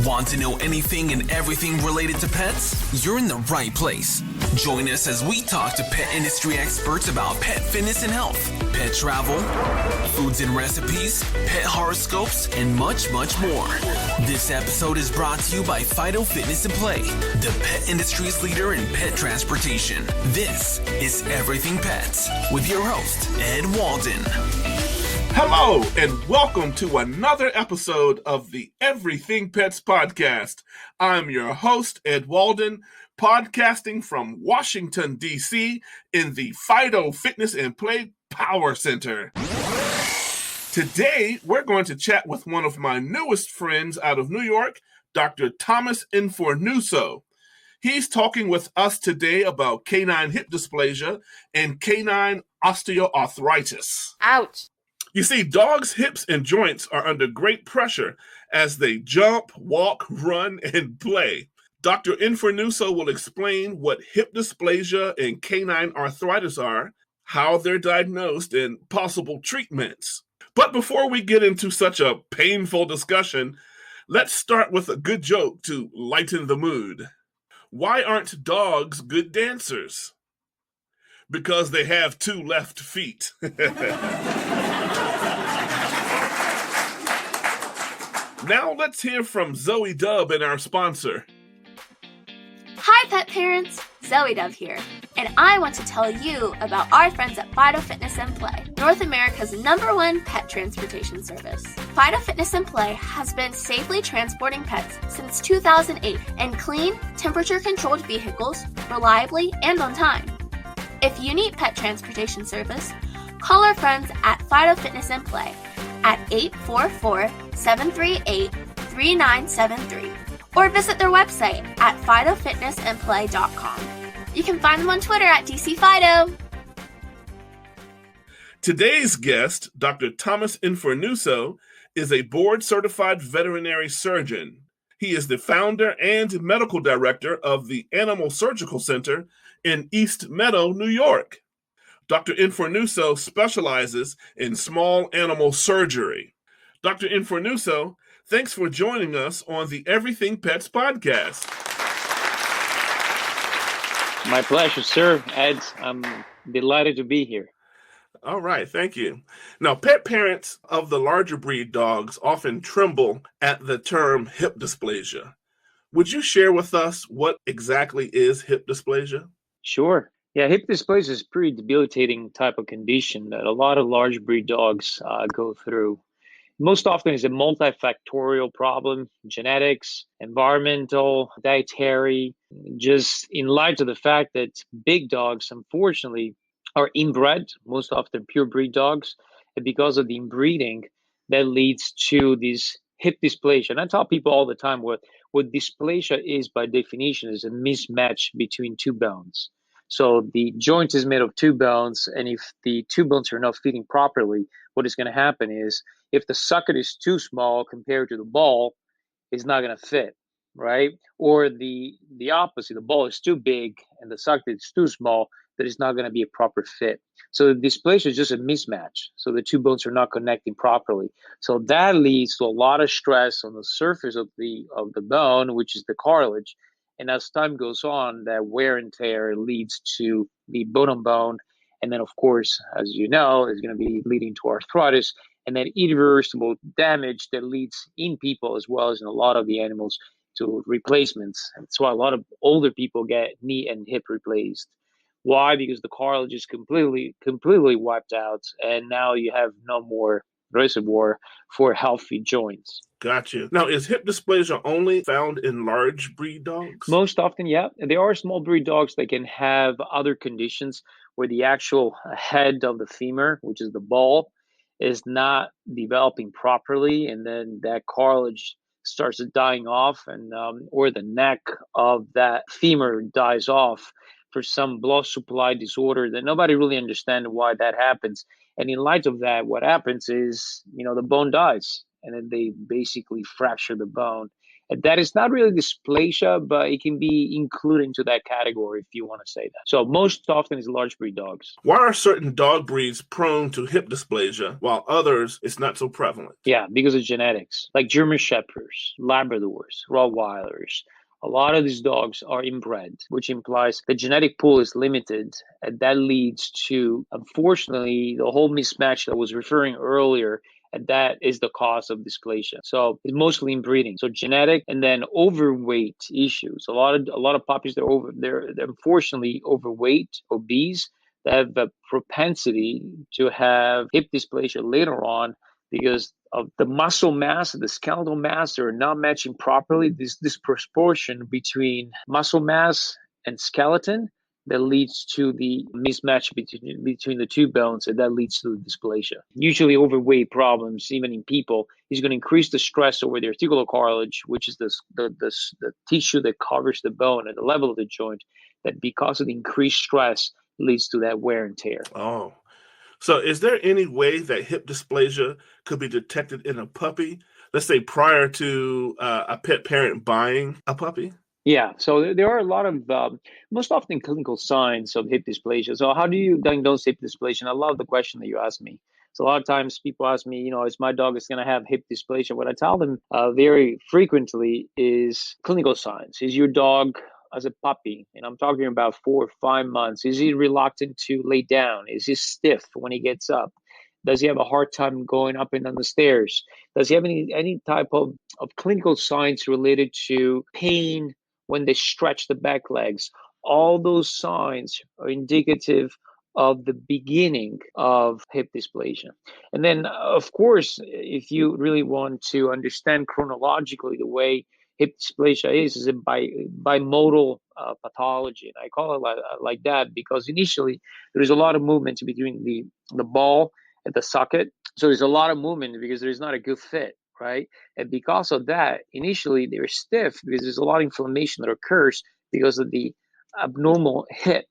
Want to know anything and everything related to pets? You're in the right place. Join us as we talk to pet industry experts about pet fitness and health, pet travel, foods and recipes, pet horoscopes, and much, much more. This episode is brought to you by Fido Fitness and Play, the pet industry's leader in pet transportation. This is Everything Pets with your host, Ed Walden. Hello, and welcome to another episode of the Everything Pets podcast. I'm your host, Ed Walden, podcasting from Washington, D.C. in the Fido Fitness and Play Power Center. Today, we're going to chat with one of my newest friends out of New York, Dr. Thomas Infornuso. He's talking with us today about canine hip dysplasia and canine osteoarthritis. Ouch. You see, dogs' hips and joints are under great pressure as they jump, walk, run, and play. Dr. Infornuso will explain what hip dysplasia and canine arthritis are, how they're diagnosed, and possible treatments. But before we get into such a painful discussion, let's start with a good joke to lighten the mood. Why aren't dogs good dancers? Because they have two left feet. Now let's hear from Zoe Dub and our sponsor. Hi pet parents, Zoe Dove here, and I want to tell you about our friends at Fido Fitness and Play, North America's #1 pet transportation service. Fido Fitness and Play has been safely transporting pets since 2008 in clean, temperature-controlled vehicles, reliably and on time. If you need pet transportation service, call our friends at Fido Fitness and Play at 844-738-3973 or visit their website at fidofitnessandplay.com. You can find them on Twitter at DCFido. Today's guest, Dr. Thomas Infornuso, is a board-certified veterinary surgeon. He is the founder and medical director of the Animal Surgical Center in East Meadow, New York. Dr. Infornuso specializes in small animal surgery. Dr. Infornuso, thanks for joining us on the Everything Pets podcast. My pleasure, sir. Ed, I'm delighted to be here. All right, thank you. Now, pet parents of the larger breed dogs often tremble at the term hip dysplasia. Would you share with us what exactly is hip dysplasia? Sure. Yeah, hip dysplasia is a pretty debilitating type of condition that a lot of large breed dogs go through. Most often it's a multifactorial problem: genetics, environmental, dietary, just in light of the fact that big dogs, unfortunately, are inbred, most often pure breed dogs. And because of the inbreeding, that leads to this hip dysplasia. And I tell people all the time what dysplasia is by definition is a mismatch between two bones. So the joint is made of two bones, and if the two bones are not fitting properly, what is going to happen is if the socket is too small compared to the ball, it's not going to fit, right? Or the opposite, the ball is too big and the socket is too small, that is not going to be a proper fit. So the dysplasia is just a mismatch. So the two bones are not connecting properly. So that leads to a lot of stress on the surface of the bone, which is the cartilage. And as time goes on, that wear and tear leads to the bone on bone. And then, of course, as you know, is going to be leading to arthritis and then irreversible damage that leads in people as well as in a lot of the animals to replacements. And that's why a lot of older people get knee and hip replaced. Why? Because the cartilage is completely wiped out, and now you have no more reservoir for healthy joints. Gotcha. Now, is hip dysplasia only found in large breed dogs? Most often, yeah. There are small breed dogs that can have other conditions where the actual head of the femur, which is the ball, is not developing properly, and then that cartilage starts dying off, and or the neck of that femur dies off for some blood supply disorder that nobody really understands why that happens. And in light of that, what happens is, the bone dies, and then they basically fracture the bone. And that is not really dysplasia, but it can be included into that category if you want to say that. So most often it's large breed dogs. Why are certain dog breeds prone to hip dysplasia while others it's not so prevalent? Yeah, because of genetics, like German Shepherds, Labradors, Rottweilers. A lot of these dogs are inbred, which implies the genetic pool is limited. And that leads to, unfortunately, the whole mismatch that I was referring earlier. And that is the cause of dysplasia. So it's mostly inbreeding. So genetic and then overweight issues. A lot of puppies they're unfortunately overweight, obese. They have a propensity to have hip dysplasia later on because of the muscle mass, the skeletal mass, are not matching properly. This disproportion between muscle mass and skeleton that leads to the mismatch between the two bones, and that leads to the dysplasia. Usually overweight problems, even in people, is going to increase the stress over the articular cartilage, which is the tissue that covers the bone at the level of the joint, that because of the increased stress leads to that wear and tear. Oh. So is there any way that hip dysplasia could be detected in a puppy, let's say prior to a pet parent buying a puppy? Yeah, so there are a lot of, most often clinical signs of hip dysplasia. So how do you diagnose hip dysplasia? And I love the question that you asked me. So a lot of times people ask me, is my dog is going to have hip dysplasia? What I tell them very frequently is clinical signs. Is your dog as a puppy, and I'm talking about 4 or 5 months, is he reluctant to lay down? Is he stiff when he gets up? Does he have a hard time going up and down the stairs? Does he have any type of clinical signs related to pain when they stretch the back legs? All those signs are indicative of the beginning of hip dysplasia. And then, of course, if you really want to understand chronologically the way hip dysplasia is a bimodal pathology. And I call it like that because initially there is a lot of movement between the ball and the socket. So there's a lot of movement because there's not a good fit, right? And because of that, initially they're stiff because there's a lot of inflammation that occurs because of the abnormal hit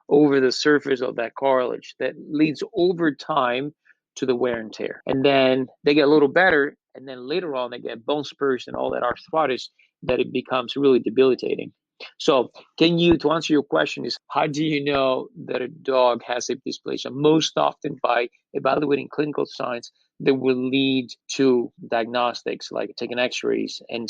over the surface of that cartilage that leads over time to the wear and tear. And then they get a little better, and then later on they get bone spurs and all that arthritis that it becomes really debilitating. So to answer your question is, how do you know that a dog has hip dysplasia? Most often by evaluating clinical signs that will lead to diagnostics, like taking x-rays and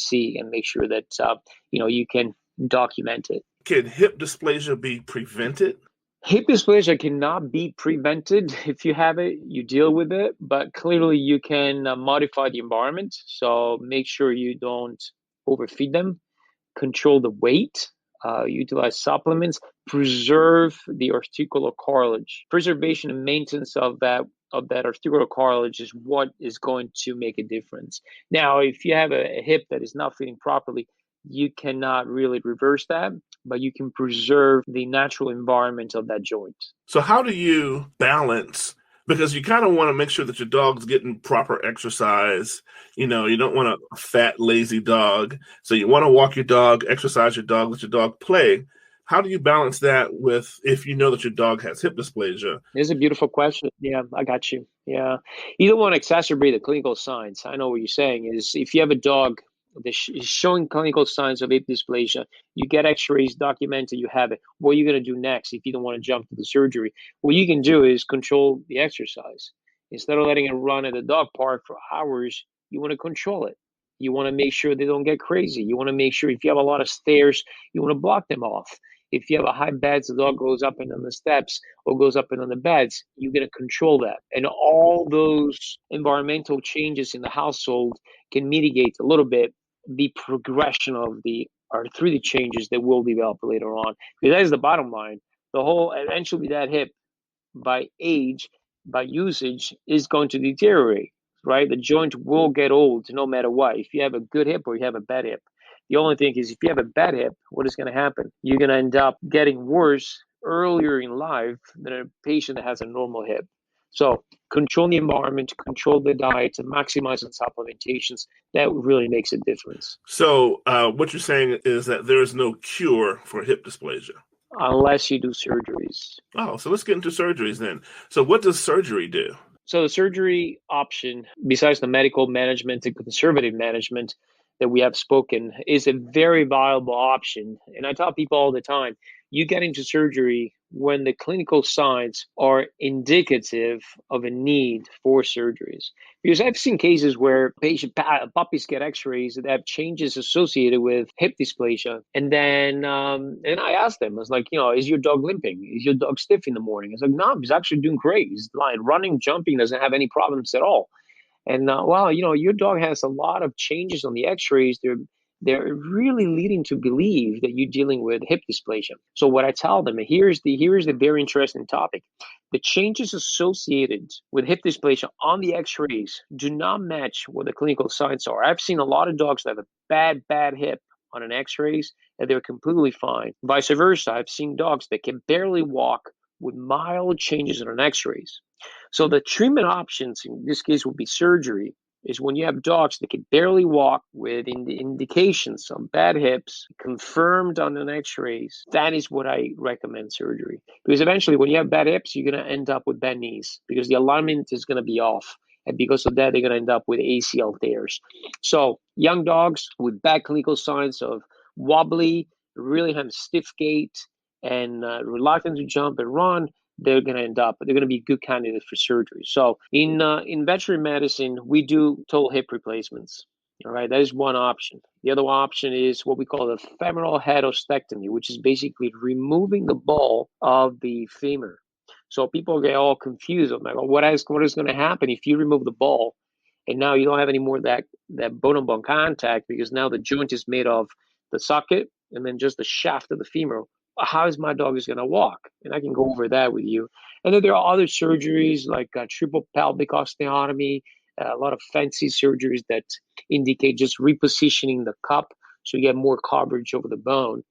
make sure that you can document it. Can hip dysplasia be prevented? Hip dysplasia cannot be prevented. If you have it, you deal with it, but clearly you can modify the environment. So make sure you don't overfeed them, control the weight, utilize supplements, preserve the articular cartilage. Preservation and maintenance of that articular cartilage is what is going to make a difference. Now, if you have a hip that is not fitting properly, you cannot really reverse that, but you can preserve the natural environment of that joint. So how do you balance, because you kind of want to make sure that your dog's getting proper exercise. You don't want a fat, lazy dog. So you want to walk your dog, exercise your dog, let your dog play. How do you balance that with if you know that your dog has hip dysplasia? It's a beautiful question. Yeah, I got you. Yeah. You don't want to exacerbate the clinical signs. I know what you're saying is if you have a dog that is showing clinical signs of hip dysplasia, you get x-rays documented, you have it. What are you going to do next if you don't want to jump to the surgery? What you can do is control the exercise. Instead of letting it run at the dog park for hours, you want to control it. You want to make sure they don't get crazy. You want to make sure if you have a lot of stairs, you want to block them off. If you have a high beds, the dog goes up and on the steps or goes up and on the beds, you're going to control that. And all those environmental changes in the household can mitigate a little bit the progression of the arthritic changes that will develop later on. Because that is the bottom line. Eventually that hip, by age, by usage, is going to deteriorate, right? The joint will get old no matter what. If you have a good hip or you have a bad hip. The only thing is if you have a bad hip, what is going to happen? You're going to end up getting worse earlier in life than a patient that has a normal hip. So control the environment, control the diet, and maximize on supplementations. That really makes a difference. So what you're saying is that there is no cure for hip dysplasia? Unless you do surgeries. Oh, so let's get into surgeries then. So what does surgery do? So the surgery option, besides the medical management and conservative management, that we have spoken is a very viable option. And I tell people all the time, you get into surgery when the clinical signs are indicative of a need for surgeries. Because I've seen cases where puppies get x-rays that have changes associated with hip dysplasia. And then and I asked them, I was like, is your dog limping? Is your dog stiff in the morning? It's like, no, he's actually doing great. He's like running, jumping, doesn't have any problems at all. And your dog has a lot of changes on the x-rays. They're really leading to believe that you're dealing with hip dysplasia. So what I tell them, here's the very interesting topic. The changes associated with hip dysplasia on the x-rays do not match what the clinical signs are. I've seen a lot of dogs that have a bad hip on an x-rays, and they're completely fine. Vice versa, I've seen dogs that can barely walk with mild changes on an x-rays. So the treatment options in this case would be surgery. Is when you have dogs that can barely walk with indications of bad hips confirmed on an x-rays, that is what I recommend surgery. Because eventually when you have bad hips, you're going to end up with bad knees because the alignment is going to be off. And because of that, they're going to end up with ACL tears. So young dogs with bad clinical signs of wobbly, really have stiff gait, and reluctant to jump and run, they're going to be good candidates for surgery. So in veterinary medicine, we do total hip replacements. All right, that is one option. The other option is what we call the femoral head ostectomy, which is basically removing the ball of the femur. So people get all confused. I'm like, what is going to happen if you remove the ball, and now you don't have any more of that bone-on-bone contact because now the joint is made of the socket and then just the shaft of the femur. How is my dog going to walk? And I can go over that with you. And then there are other surgeries like triple pelvic osteotomy, a lot of fancy surgeries that indicate just repositioning the cup so you get more coverage over the bone.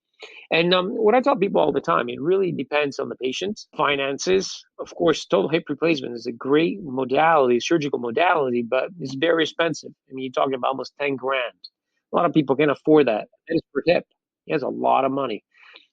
And what I tell people all the time, it really depends on the patient, finances. Of course, total hip replacement is a great modality, surgical modality, but it's very expensive. I mean, you're talking about almost 10 grand. A lot of people can't afford that. That is per hip. It has a lot of money.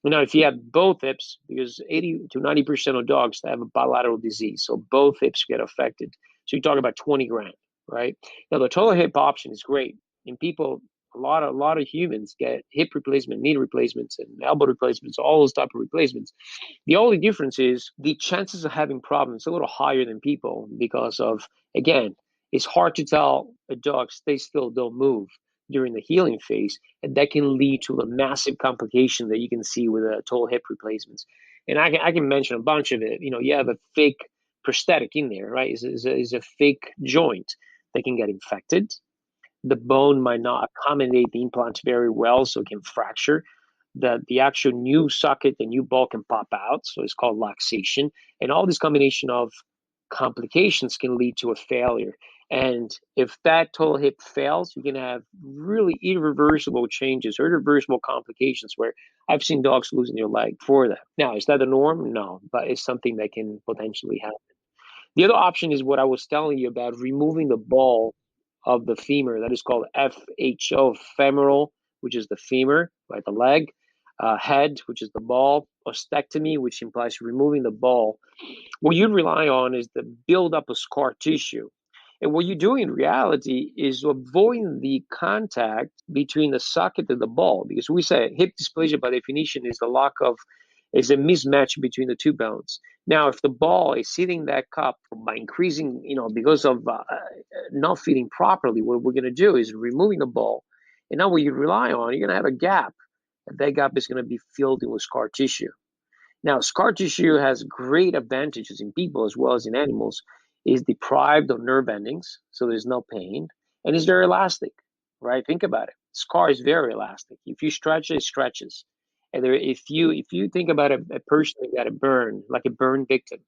Now, if you have both hips, because 80 to 90% of dogs have a bilateral disease, so both hips get affected. So you're talking about 20 grand, right? Now, the total hip option is great. And people, a lot of humans get hip replacement, knee replacements, and elbow replacements, all those type of replacements. The only difference is the chances of having problems a little higher than people because of, again, it's hard to tell a dog stay still, don't move during the healing phase, and that can lead to a massive complication that you can see with a total hip replacements. And I can mention a bunch of it. You have a fake prosthetic in there, right? Is a fake joint that can get infected. The bone might not accommodate the implant very well, so it can fracture. The actual new socket, the new ball can pop out, so it's called luxation. And all this combination of complications can lead to a failure. And if that total hip fails, you can have really irreversible changes or irreversible complications where I've seen dogs losing their leg for that. Now, is that the norm? No, but it's something that can potentially happen. The other option is what I was telling you about, removing the ball of the femur. That is called FHO, femoral, which is the femur, right, the leg, head, which is the ball, ostectomy, which implies removing the ball. What you rely on is the buildup of scar tissue. And what you do in reality is avoiding the contact between the socket and the ball, because we say hip dysplasia by definition is a mismatch between the two bones. Now, if the ball is hitting that cup by increasing, because of not feeding properly, what we're going to do is removing the ball. And now what you rely on, you're going to have a gap. And that gap is going to be filled in with scar tissue. Now, scar tissue has great advantages in people as well as in animals. Is deprived of nerve endings, so there's no pain, and it's very elastic, right? Think about it. Scar is very elastic. If you stretch it, it stretches. And if you think about a person that got a burn, like a burn victim,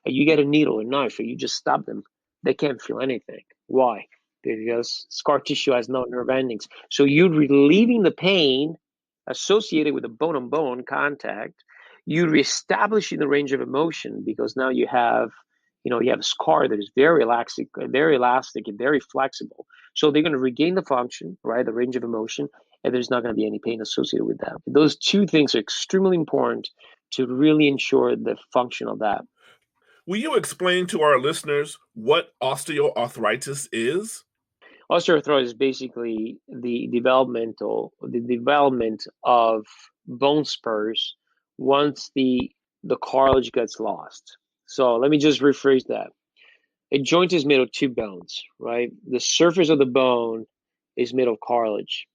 and you get a needle or knife, and you just stab them, they can't feel anything. Why? Because scar tissue has no nerve endings. So you're relieving the pain associated with the bone-on-bone contact. You're reestablishing the range of emotion because now you have a scar that is very elastic and very flexible. So they're going to regain the function, right, the range of emotion, and there's not going to be any pain associated with that. Those two things are extremely important to really ensure the function of that. Will you explain to our listeners what osteoarthritis is? Osteoarthritis is basically the development of bone spurs once the cartilage gets lost. So let me just rephrase that. A joint is made of two bones, right? The surface of the bone is made of cartilage.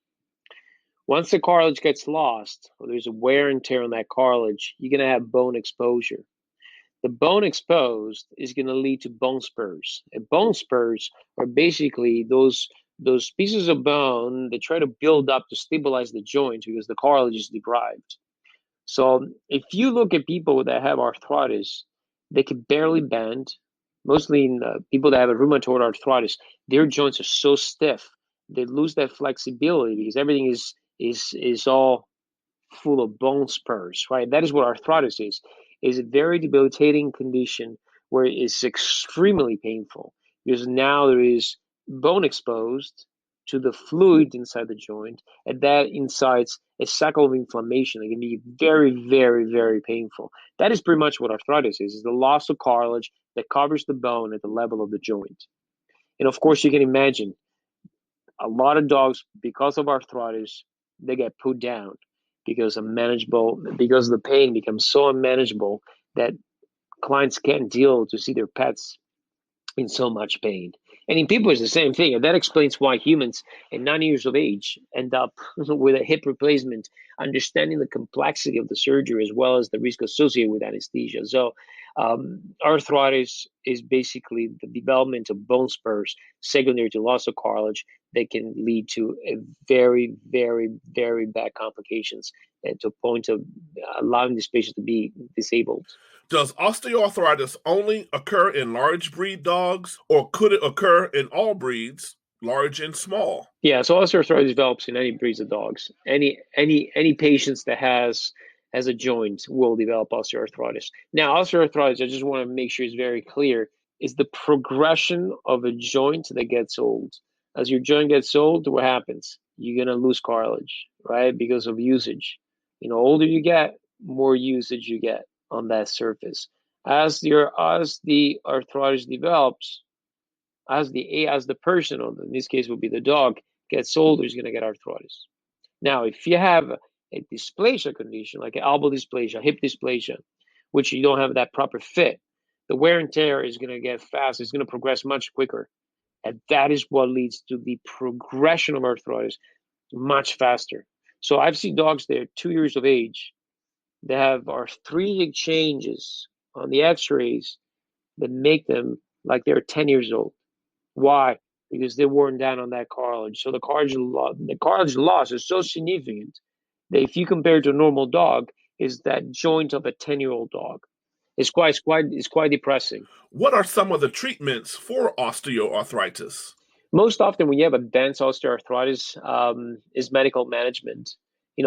Once the cartilage gets lost, or there's a wear and tear on that cartilage, you're going to have bone exposure. The bone exposed is going to lead to bone spurs. And bone spurs are basically those pieces of bone that try to build up to stabilize the joint because the cartilage is deprived. So if you look at people that have arthritis, they can barely bend. Mostly in people that have a rheumatoid arthritis, their joints are so stiff, they lose that flexibility because everything is all full of bone spurs, right? That is what arthritis is. It's a very debilitating condition where it's extremely painful because now there is bone exposed to the fluid inside the joint, and that incites a cycle of inflammation that can be very, very, very painful. That is pretty much what arthritis is the loss of cartilage that covers the bone at the level of the joint. And of course, you can imagine a lot of dogs, because of arthritis, they get put down because the pain becomes so unmanageable that clients can't deal to see their pets in so much pain. And in people, it's the same thing. And that explains why humans at 90 years of age end up with a hip replacement, understanding the complexity of the surgery as well as the risk associated with anesthesia. So arthritis is basically the development of bone spurs secondary to loss of cartilage that can lead to a very, very, very bad complications and to a point of allowing this patient to be disabled. Does osteoarthritis only occur in large breed dogs, or could it occur in all breeds, large and small? Yeah, so osteoarthritis develops in any breeds of dogs. Any patients that has a joint will develop osteoarthritis. Now, osteoarthritis, I just want to make sure it's very clear, is the progression of a joint that gets old. As your joint gets old, what happens? You're going to lose cartilage, right? Because of usage. Older you get, more usage you get on that surface. As the arthritis develops, as the person, or in this case would be the dog, gets older, is going to get arthritis. Now, if you have a dysplasia condition like elbow dysplasia, hip dysplasia, which you don't have that proper fit, the wear and tear is going to get fast. It's going to progress much quicker. And that is what leads to the progression of arthritis much faster. So I've seen dogs that are 2 years of age that have arthritic changes on the x-rays that make them like they're 10 years old. Why? Because they're worn down on that cartilage. So the cartilage loss is so significant that if you compare it to a normal dog, is that joint of a 10-year-old dog. It's quite depressing. What are some of the treatments for osteoarthritis? Most often when you have advanced osteoarthritis, is medical management.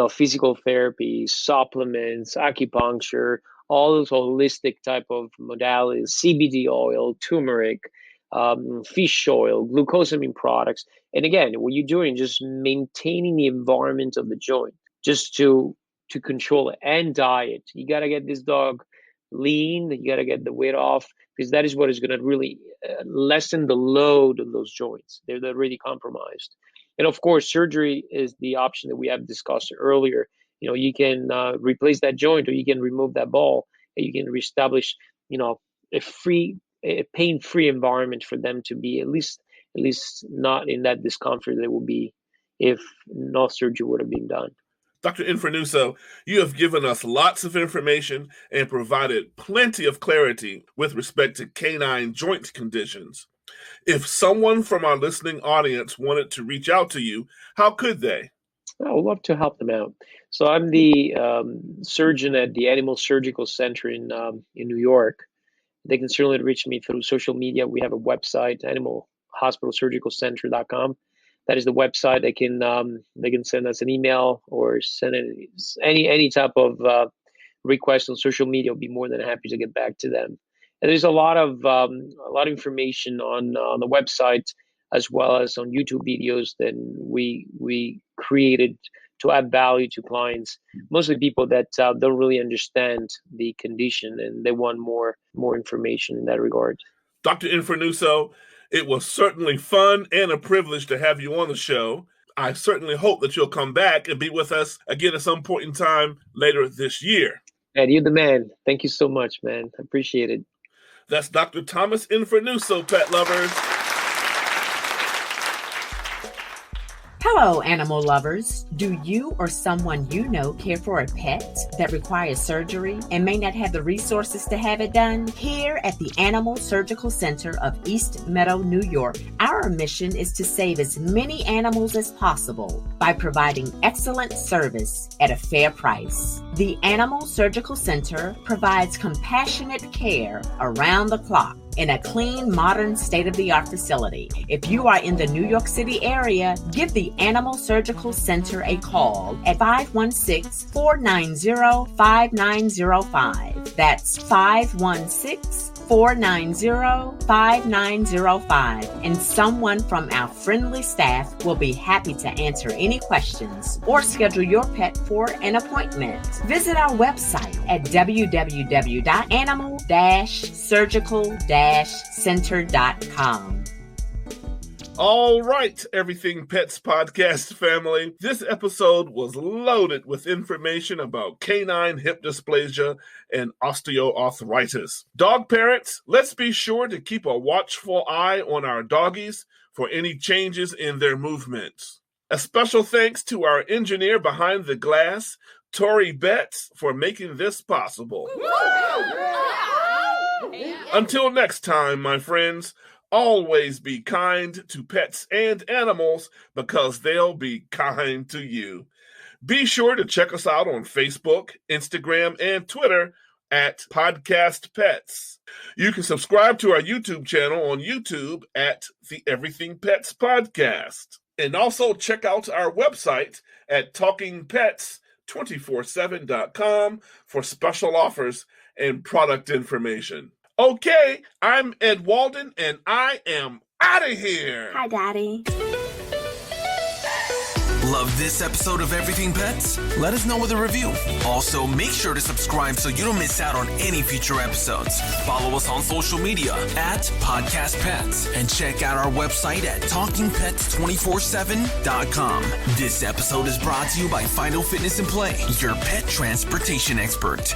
Physical therapy, supplements, acupuncture, all those holistic type of modalities, CBD oil, turmeric, fish oil, glucosamine products. And again, what you're doing is just maintaining the environment of the joint, just to control it, and diet. You got to get this dog lean. You got to get the weight off, because that is what is going to really lessen the load of those joints. They're already compromised. And of course, surgery is the option that we have discussed earlier. You can replace that joint, or you can remove that ball, and you can reestablish, a pain-free environment for them to be at least not in that discomfort they would be if no surgery would have been done. Dr. Infranuso, you have given us lots of information and provided plenty of clarity with respect to canine joint conditions. If someone from our listening audience wanted to reach out to you, how could they? I would love to help them out. So I'm the surgeon at the Animal Surgical Center in New York. They can certainly reach me through social media. We have a website, animalhospitalsurgicalcenter.com. That is the website. They can send us an email or send any type of request on social media. I'll be more than happy to get back to them. And there's a lot of information on the website, as well as on YouTube videos that we created to add value to clients, mostly people that don't really understand the condition and they want more information in that regard. Dr. Infranuso, It was certainly fun and a privilege to have you on the show. I certainly hope that you'll come back and be with us again at some point in time later this year. And you're the man. Thank you so much, man. I appreciate it. That's Dr. Thomas Infernuso, pet lovers. Hello, animal lovers. Do you or someone you know care for a pet that requires surgery and may not have the resources to have it done? Here at the Animal Surgical Center of East Meadow, New York, our mission is to save as many animals as possible by providing excellent service at a fair price. The Animal Surgical Center provides compassionate care around the clock in a clean, modern, state-of-the-art facility. If you are in the New York City area, give the Animal Surgical Center a call at 516-490-5905. That's 516-490-5905. And someone from our friendly staff will be happy to answer any questions or schedule your pet for an appointment. Visit our website at www.animal-surgical-center.com. All right, Everything Pets podcast family. This episode was loaded with information about canine hip dysplasia and osteoarthritis. Dog parents, let's be sure to keep a watchful eye on our doggies for any changes in their movements. A special thanks to our engineer behind the glass, Tori Betts, for making this possible. Until next time, my friends, always be kind to pets and animals because they'll be kind to you. Be sure to check us out on Facebook, Instagram, and Twitter at Podcast Pets. You can subscribe to our YouTube channel on YouTube at the Everything Pets Podcast. And also check out our website at TalkingPets247.com for special offers and product information. Okay, I'm Ed Walden, and I am out of here. Hi, Daddy. Love this episode of Everything Pets? Let us know with a review. Also, make sure to subscribe so you don't miss out on any future episodes. Follow us on social media at Podcast Pets and check out our website at TalkingPets247.com. This episode is brought to you by Final Fitness and Play, your pet transportation expert.